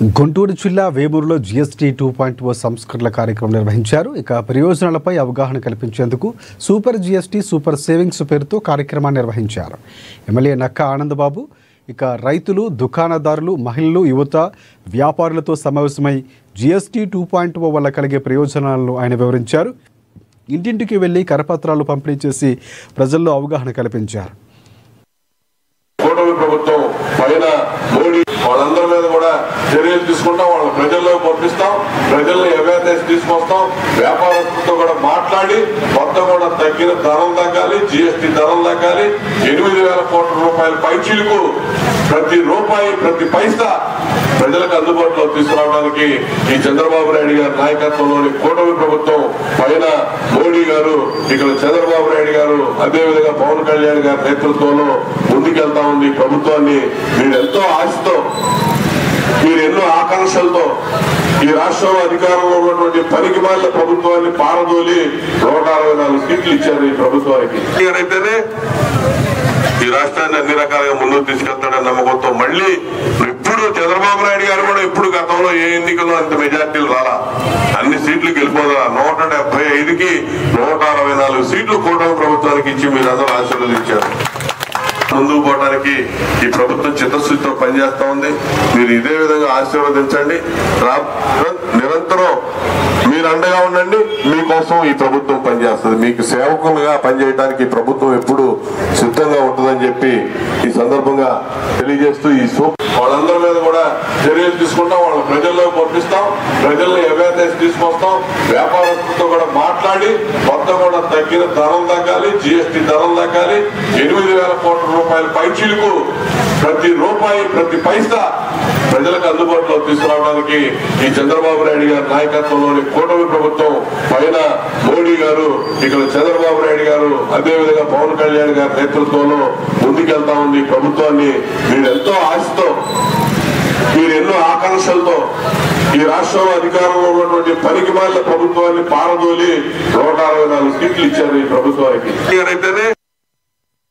గుంటూరు జిల్లా వేమూరులో జీఎస్టీ 2.0 సంస్కరణల కార్యక్రమం నిర్వహించారు. ఇక ప్రయోజనాలపై అవగాహన కల్పించేందుకు సూపర్ జీఎస్టీ సూపర్ సేవింగ్స్ పేరుతో కార్యక్రమాన్ని నిర్వహించారు. ఎమ్మెల్యే నక్కా ఆనందబాబు ఇక రైతులు, దుకాణదారులు, మహిళలు, యువత, వ్యాపారులతో సమావేశమై జీఎస్టీ 2.0 వల్ల కలిగే ప్రయోజనాలను ఆయన వివరించారు. ఇంటింటికి వెళ్లి కరపత్రాలు పంపిణీ చేసి ప్రజల్లో అవగాహన కల్పించారు. ప్రభుత్వం పైన మోడీ వాళ్ళందరి మీద కూడా చర్యలు తీసుకుంటాం, వాళ్ళ ప్రజల్లో పంపిస్తాం, ప్రజల్ని అవేర్నెస్ తీసుకొస్తాం, వ్యాపారస్తులతో కూడా మాట్లాడి మొత్తం కూడా తగ్గిన ధరలు తగ్గాలి, జీఎస్టీ ధరలు తగ్గాలి, 8,000 కోట్ల రూపాయల పైచీలకు ప్రతి రూపాయి ప్రతి పైసా ప్రజలకు అందుబాటులో తీసుకురావడానికి ఈ చంద్రబాబు నాయుడు గారి నాయకత్వంలోని కూటమి ప్రభుత్వం పైన మోడీ గారు, ఇక్కడ చంద్రబాబు నాయుడు గారు, అదేవిధంగా పవన్ కళ్యాణ్ గారి నేతృత్వంలో ముందుకెళ్తా ఉంది. ప్రభుత్వాన్ని మీరు ఎంతో ఆశతో, మీరు ఎన్నో ఆకాంక్షలతో ఈ రాష్ట్రంలో అధికారంలో ఉన్నటువంటి పనికిమాలిన ప్రభుత్వాన్ని పారదోలి 164 సీట్లు ఇచ్చారు ఈ ప్రభుత్వానికి. అయితేనే ఈ రాష్ట్రాన్ని అన్ని రకాలుగా ముందుకు తీసుకెళ్తాడని నమ్మకంతో మళ్ళీ ఇప్పుడు చంద్రబాబు నాయుడు గారు కూడా ఇప్పుడు గతంలో ఏ ఎన్నికల్లో అంత మెజార్టీలు రాలా, అన్ని సీట్లు గెలిపోదా, 175కి 164 సీట్లు కూటమి ప్రభుత్వానికి ఇచ్చి మీరందరూ ఆశీర్వదించారు. ముందుకు పోవడానికి ఈ ప్రభుత్వం చిత్తశుద్ధితో పనిచేస్తా ఉంది. మీరు ఇదే విధంగా ఆశీర్వదించండి. నిరంతరం మీరు అండగా ఉండండి. మీకోసం ఈ ప్రభుత్వం పనిచేస్తుంది. మీకు సేవకులుగా పనిచేయడానికి ఈ ప్రభుత్వం ఎప్పుడు సిద్ధంగా ఉంటుందని చెప్పి ఈ సందర్భంగా తెలియజేస్తూ ఈ వాళ్ళందరి మీద కూడా చర్యలు తీసుకుంటాం, వాళ్ళ ప్రజల్లో పంపిస్తాం, ప్రజల్ని అవేర్నెస్ తీసుకొస్తాం, వ్యాపారస్తులతో కూడా మాట్లాడి మొత్తం కూడా తగ్గిన ధరలు తగ్గాలి, జీఎస్టీ ధరలు తగ్గాలి, 8,000 కోట్ల రూపాయల పైచీలకు ప్రతి రూపాయి ప్రతి పైసా ప్రజలకు అందుబాటులో తీసుకురావడానికి ఈ చంద్రబాబు నాయుడు గారి నాయకత్వంలోని కూటమి ప్రభుత్వం పైన మోడీ గారు, ఇక్కడ చంద్రబాబు నాయుడు గారు, అదేవిధంగా పవన్ కళ్యాణ్ గారి నేతృత్వంలో ముందుకెళ్తా ఉంది. ప్రభుత్వాన్ని మీరు ఎంతో ఆశతో, మీరు ఎన్నో ఆకాంక్షలతో ఈ రాష్ట్రంలో అధికారంలో ఉన్నటువంటి పనికిమాలిన ప్రభుత్వాన్ని పారదోలి 164 సీట్లు ఇచ్చారు ఈ ప్రభుత్వానికి. అయితేనే